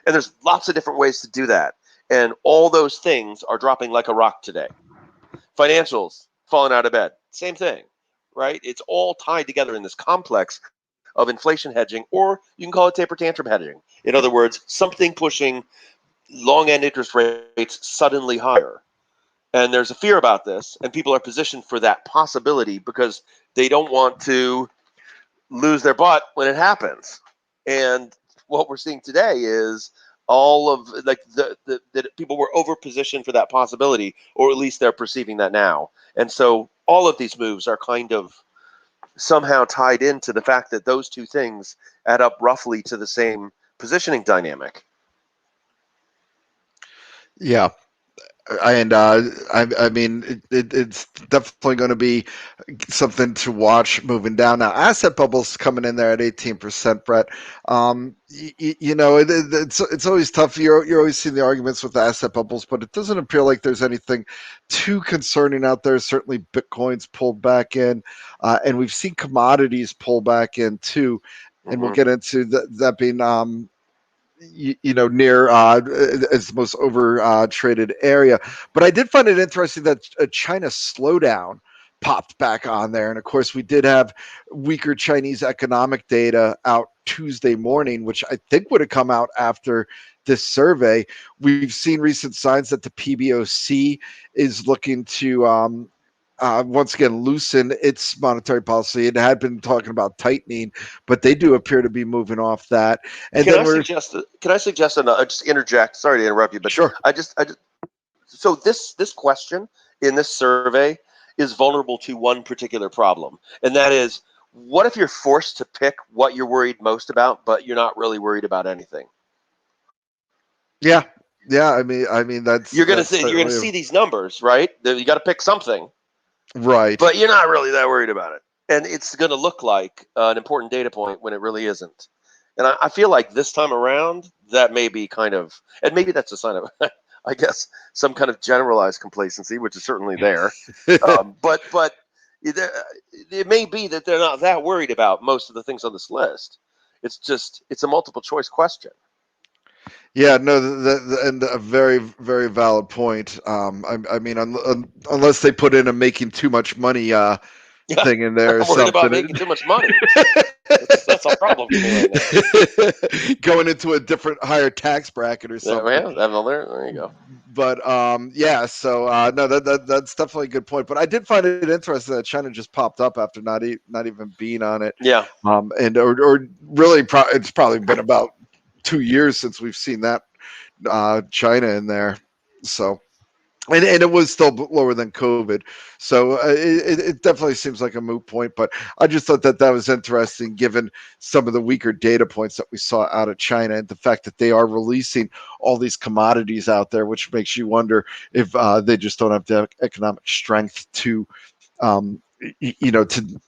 And there's lots of different ways to do that. And all those things are dropping like a rock today. Financials falling out of bed, same thing, right? It's all tied together in this complex of inflation hedging, or you can call it taper tantrum hedging. In other words, something pushing long end interest rates suddenly higher. And there's a fear about this, and people are positioned for that possibility because they don't want to lose their butt when it happens. And what we're seeing today is all of like the people were over positioned for that possibility, or at least they're perceiving that now. And so all of these moves are kind of somehow tied into the fact that those two things add up roughly to the same positioning dynamic. yeah. And I mean, it's definitely going to be something to watch moving down. Now, asset bubbles coming in there at 18%, Brett. It's always tough. You're always seeing the arguments with the asset bubbles, but it doesn't appear like there's anything too concerning out there. Certainly, Bitcoin's pulled back in, and we've seen commodities pull back in too. And we'll Hmm. get into that being near as the most over traded area. But I did find it interesting that China slowdown popped back on there, and of course we did have weaker Chinese economic data out Tuesday morning, which I think would have come out after this survey. We've seen recent signs that the PBOC is looking to once again loosen its monetary policy. It had been talking about tightening, but they do appear to be moving off that. And Can then I we're suggest? Can I suggest another? Just interject. Sorry to interrupt you, but sure. I just. So this question in this survey is vulnerable to one particular problem, and that is, what if you're forced to pick what you're worried most about, but you're not really worried about anything? Yeah, yeah. I mean that's You're gonna certainly see these numbers, right? You got to pick something, right. but you're not really that worried about it, and it's going to look like an important data point when it really isn't. And I feel like this time around, that may be kind of, and maybe that's a sign of, I guess, some kind of generalized complacency, which is certainly there. But it, it may be that they're not that worried about most of the things on this list. It's a multiple choice question. Yeah, no, and a very, very valid point. I mean, unless they put in a making too much money Yeah, thing in there or I'm worried something, about making too much money. That's a problem for me right now. going into a different higher tax bracket or Yeah, something. well, there you go. But yeah, so no, that's definitely a good point. But I did find it interesting that China just popped up after not even being on it, Yeah. and or really, it's probably been about 2 years since we've seen that China in there. So and it was still lower than COVID. So it definitely seems like a moot point. But I just thought that was interesting, given some of the weaker data points that we saw out of China, and the fact that they are releasing all these commodities out there, which makes you wonder if they just don't have the economic strength to.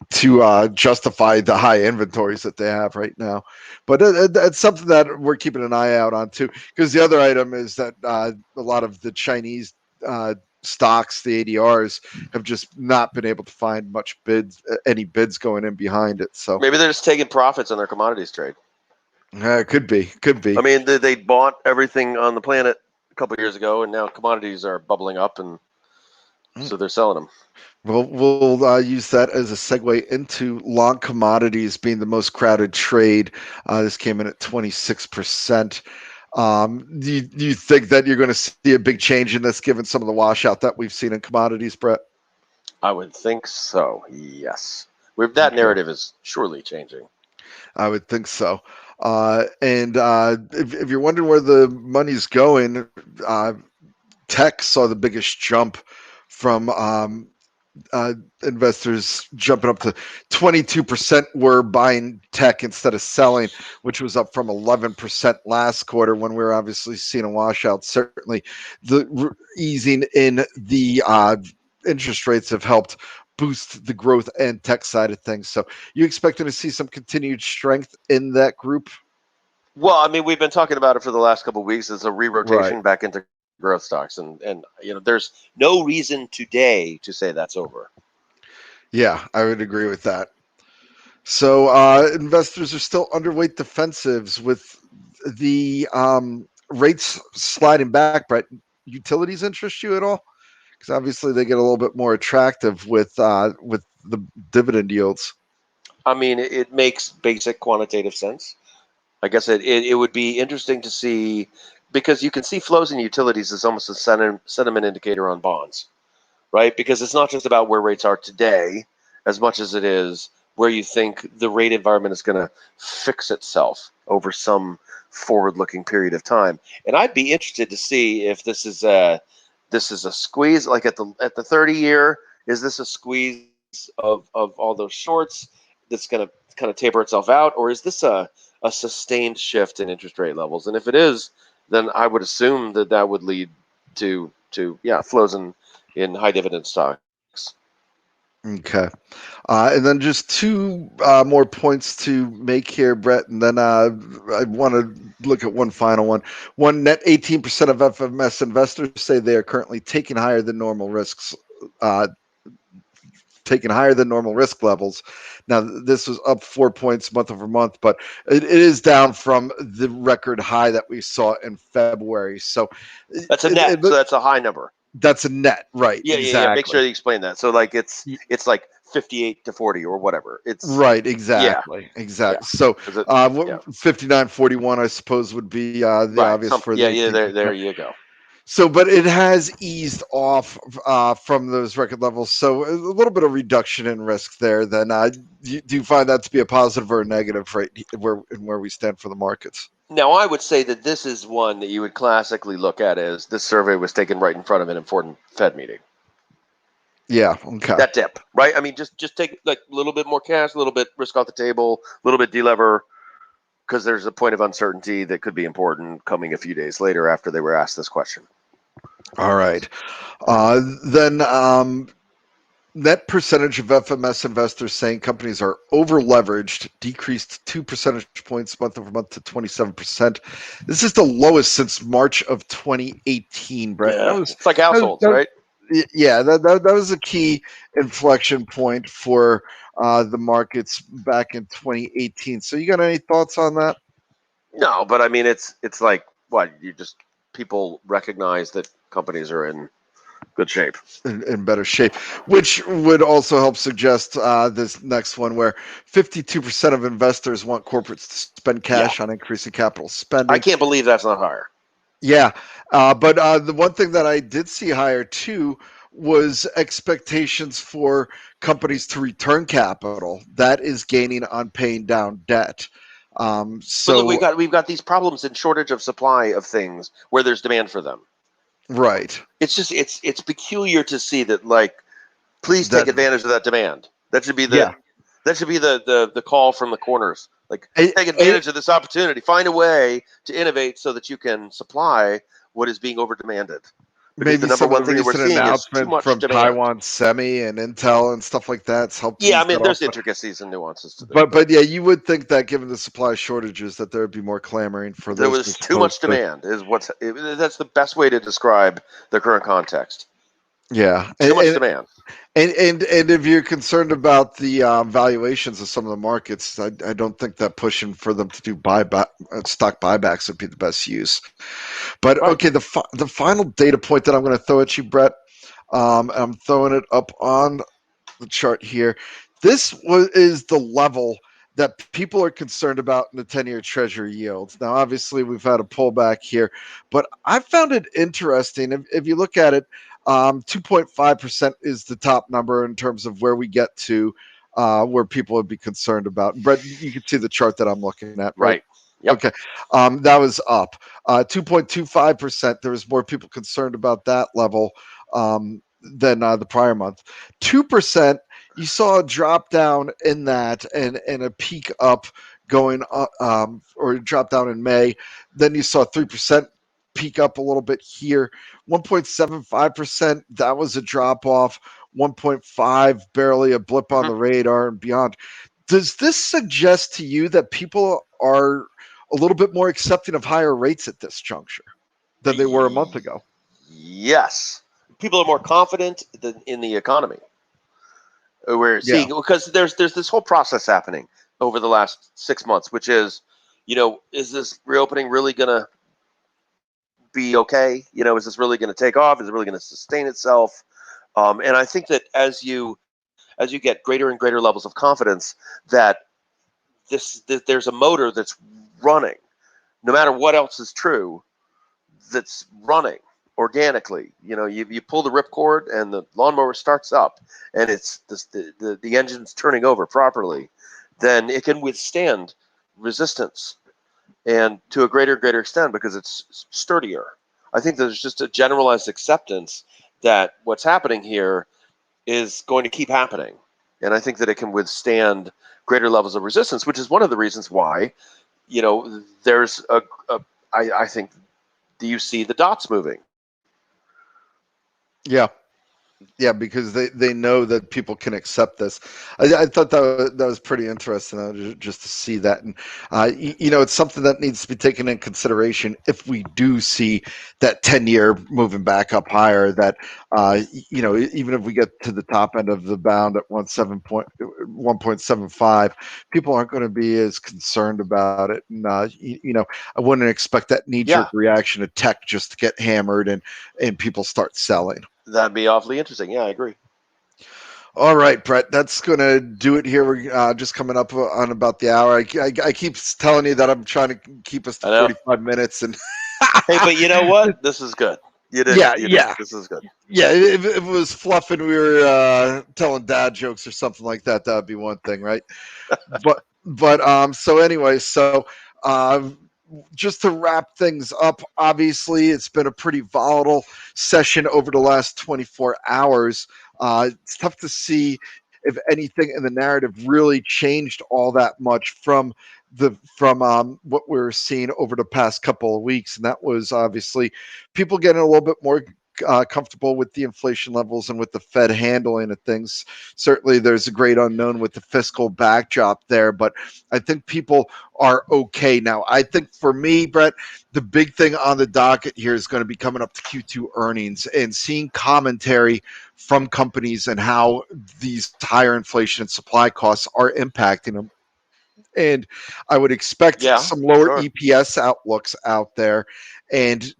To justify the high inventories that they have right now, but that's something that we're keeping an eye out on too. Because the other item is that a lot of the Chinese uh, stocks, the ADRs, have just not been able to find any bids going in behind it. So Maybe they're just taking profits on their commodities trade. could I be. mean, they bought everything on the planet a couple of years ago, and now commodities are bubbling up, and Mm. so they're selling them. Well, we'll use that as a segue into long commodities being the most crowded trade. This came in at 26%. Do you think that you're going to see a big change in this, given some of the washout that we've seen in commodities, Brett? I would think so. Yes, that Okay. narrative is surely changing. I would think so. And if you're wondering where the money's going, tech saw the biggest jump from investors jumping up to 22% were buying tech instead of selling, which was up from 11% last quarter when we were obviously seeing a washout. Certainly, the easing in the interest rates have helped boost the growth and tech side of things. So, you expecting to see some continued strength in that group? Well, I mean, we've been talking about it for the last couple of weeks. It's a Right. re-rotation back into growth stocks, and there's no reason today to say that's over. Yeah, I would agree with that. So investors are still underweight defensives with the rates sliding back. Brett, utilities interest you at all? Because obviously they get a little bit more attractive with the dividend yields. I mean, it makes basic quantitative sense. I guess it would be interesting to see because you can see flows in utilities as almost a sentiment indicator on bonds, right? Because it's not just about where rates are today as much as it is where you think the rate environment is going to fix itself over some forward-looking period of time. And I'd be interested to see if this is a squeeze, like at the 30-year. Is this a squeeze of all those shorts that's going to kind of taper itself out, or is this a sustained shift in interest rate levels? And if it is, then I would assume that would lead to flows in high dividend stocks. Okay. And then just two more points to make here, Brett, and then I want to look at one final one. One, net 18% of FMS investors say they are currently taking higher than normal risks, taking higher than normal risk levels. Now, this was up 4 points month over month, but it is down from the record high that we saw in February. So That's a net, so that's a high number. that's a net, right? Yeah. Make sure Exactly. you explain that. So like it's like 58 to 40 or whatever. It's Right, yeah, exactly. So, because it yeah 59.41, I suppose, would be the right. obvious for the There 18%. you go. So, but it has eased off from those record levels. So, a little bit of reduction in risk there. Then, do you find that to be a positive or a negative, right? Where we stand for the markets? Now, I would say that this is one that you would classically look at as this survey was taken right in front of an important Fed meeting. Yeah. Okay. That dip, right? I mean, just take like a little bit more cash, a little bit risk off the table, a little bit delever, because there's a point of uncertainty that could be important coming a few days later after they were asked this question. All right. Then net percentage of FMS investors saying companies are over leveraged decreased 2 percentage points month over month to 27%. This is the lowest since March of 2018, Brett. Yeah, it's like households, right? Yeah, that was a key inflection point for the markets back in 2018. So, you got any thoughts on that? No, but I mean, it's like what you just people recognize that companies are in good shape. In better shape, which would also help suggest this next one where 52% of investors want corporates to spend Yeah, cash on increasing capital I spending. can't believe that's not higher. Yeah, but the one thing that I did see higher too was expectations for companies to return capital. That is gaining on paying down debt. But look, So, we've got these problems and shortage of supply of things where there's demand for them. right. It's just it's peculiar to see that like please take That advantage of that demand. yeah. That should be the call from the corners. Like A- take a- advantage of this opportunity. Find a way to innovate so that you can supply what is being over demanded. Because the Maybe number some of one the thing that we're recent seeing is too announcements much from demand. Taiwan Semi and Intel and stuff like that's helped Yeah, I ease mean that off. there's intricacies and nuances to this, But yeah, you would think that given the supply shortages that there would be more clamoring for there those was as too much opposed to demand. That's the best way to describe the current context. yeah. Too much demand. And if you're concerned about the valuations of some of the markets, I don't think that pushing for them to do buyback stock buybacks would be the best use. But Right. okay, the final data point that I'm going to throw at you, Brett, I'm throwing it up on the chart here. Is the level that people are concerned about in the 10-year treasury yields. Now, obviously, we've had a pullback here, but I found it interesting. If you look at it, 2.5% is the top number in terms of where we get to, where people would be concerned about. Brett, you can see the chart that I'm looking at, right? Right. Yep. Okay. That was up. 2.25%. There was more people concerned about that level than the prior month. 2%, you saw a drop down in that and a peak up going or drop down in May. Then you saw 3% peak up a little bit here. 1.75%, that was a drop off. 1.5, barely a blip on Mhm. the radar and beyond. Does this suggest to you that people are a little bit more accepting of higher rates at this juncture than they were a month ago? Yes. People are more confident in the economy. We're Yeah. seeing because there's this whole process happening over the last 6 months, which is, is this reopening really going to be okay? Is this really going to take off? Is it really going to sustain itself? And I think that as you get greater and greater levels of confidence that that there's a motor that's running, no matter what else is true, that's running organically. You pull the ripcord and the lawnmower starts up, and it's the engine's turning over properly, then it can withstand resistance, and to a greater extent because it's sturdier. I think there's just a generalized acceptance that what's happening here is going to keep happening, and I think that it can withstand greater levels of resistance, which is one of the reasons why there's I think, do you see the dots moving? Yeah. Yeah, because they know that people can accept this. I thought that was pretty interesting just to see that, and it's something that needs to be taken in consideration if we do see that 10-year moving back up higher. That even if we get to the top end of the bound at 1.75, people aren't going to be as concerned about it, and I wouldn't expect that knee jerk Yeah, reaction to tech just to get hammered and people start selling. that'd be awfully interesting. Yeah, I agree. All right, Brett, that's going to do it here. We're just coming up on about the hour. I keep telling you that I'm trying to keep us to I know. 45 minutes. And Hey, but you know what? This is good. You didn't. yeah, You didn't. yeah, This is good. yeah. If it was fluff and we were telling dad jokes or something like that, that would be one thing, right? So anyway, uh, just to wrap things up, obviously it's been a pretty volatile session over the last 24 hours. It's tough to see if anything in the narrative really changed all that much from what we were seeing over the past couple of weeks, and that was obviously people getting a little bit more comfortable with the inflation levels and with the Fed handling of things. Certainly, there's a great unknown with the fiscal backdrop there, but I think people are okay now. I think for me, Brett, the big thing on the docket here is going to be coming up to Q2 earnings and seeing commentary from companies and how these higher inflation and supply costs are impacting them. And I would expect Yeah, some lower sure. EPS outlooks out there. And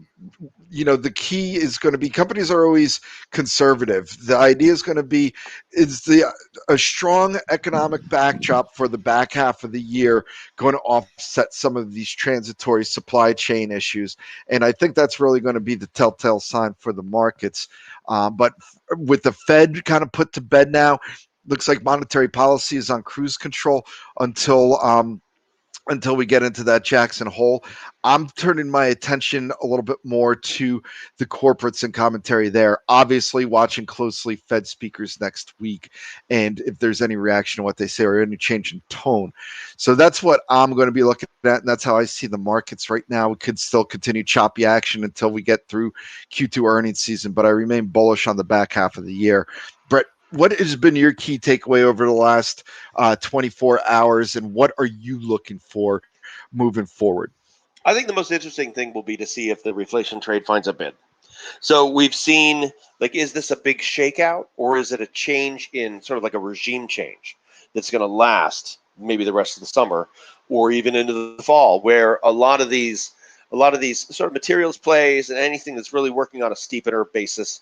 the key is going to be companies are always conservative. The idea is going to be is the a strong economic backdrop for the back half of the year going to offset some of these transitory supply chain issues, and I think that's really going to be the telltale sign for the markets. But with the Fed kind of put to bed now, looks like monetary policy is on cruise control until we get into that Jackson Hole. I'm turning my attention a little bit more to the corporates and commentary there. Obviously, watching closely Fed speakers next week and if there's any reaction to what they say or any change in tone. So that's what I'm going to be looking at, and that's how I see the markets right now. We could still continue choppy action until we get through Q2 earnings season, but I remain bullish on the back half of the year. Brett, what has been your key takeaway over the last 24 hours, and what are you looking for moving forward? I think the most interesting thing will be to see if the reflation trade finds a bid. So we've seen, like, is this a big shakeout or is it a change in sort of like a regime change that's going to last maybe the rest of the summer or even into the fall, where a lot of these sort of materials plays and anything that's really working on a steepener basis,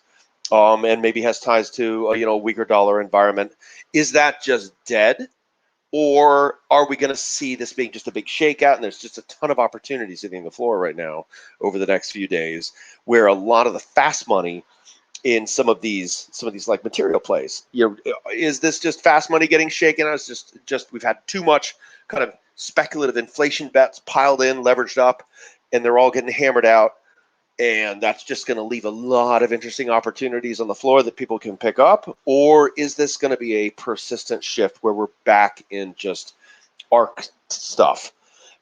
and maybe has ties to a weaker dollar environment, is that just dead? Or are we going to see this being just a big shakeout? And there's just a ton of opportunities hitting the floor right now over the next few days, where a lot of the fast money in some of these like material plays. Is this just fast money getting shaken out? It's just we've had too much kind of speculative inflation bets piled in, leveraged up, and they're all getting hammered out, and that's just going to leave a lot of interesting opportunities on the floor that people can pick up? Or is this going to be a persistent shift where we're back in just ARC stuff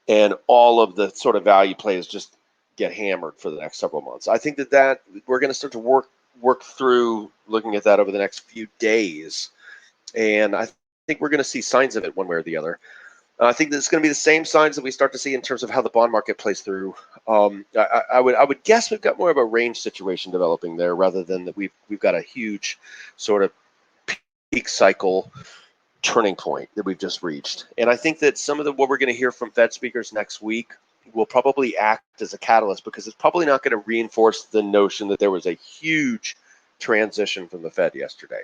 and all of the sort of value plays just get hammered for the next several months? I think that we're going to start to work through looking at that over the next few days, and I think we're going to see signs of it one way or the other. I think that it's going to be the same signs that we start to see in terms of how the bond market plays through. I would guess we've got more of a range situation developing there rather than that we've got a huge sort of peak cycle turning point that we've just reached. And I think that some of what we're going to hear from Fed speakers next week will probably act as a catalyst, because it's probably not going to reinforce the notion that there was a huge transition from the Fed yesterday.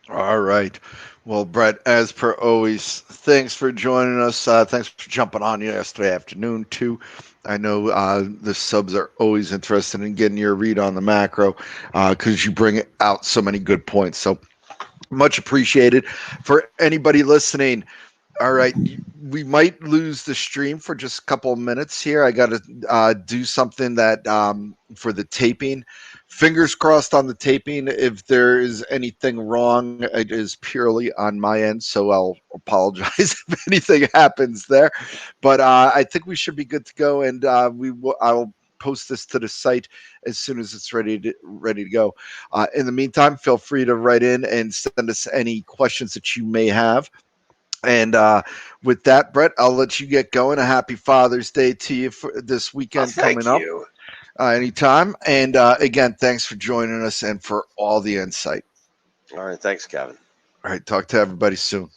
All right. Well, Brett, as per always, thanks for joining us. Thanks for jumping on yesterday afternoon, too. I know the subs are always interested in getting your read on the macro because you bring out so many good points. So much appreciated. For anybody listening, all right, we might lose the stream for just a couple of minutes here. I got to do something that for the taping. Fingers crossed on the taping. If there is anything wrong, it is purely on my end, so I'll apologize if anything happens there. But I think we should be good to go, and I'll post this to the site as soon as it's ready to go. In the meantime, feel free to write in and send us any questions that you may have. And with that, Brett, I'll let you get going. A happy Father's Day to you for this weekend coming Thank up. you. Anytime. And again, thanks for joining us and for all the insight. All right. Thanks, Kevin. All right. Talk to everybody soon.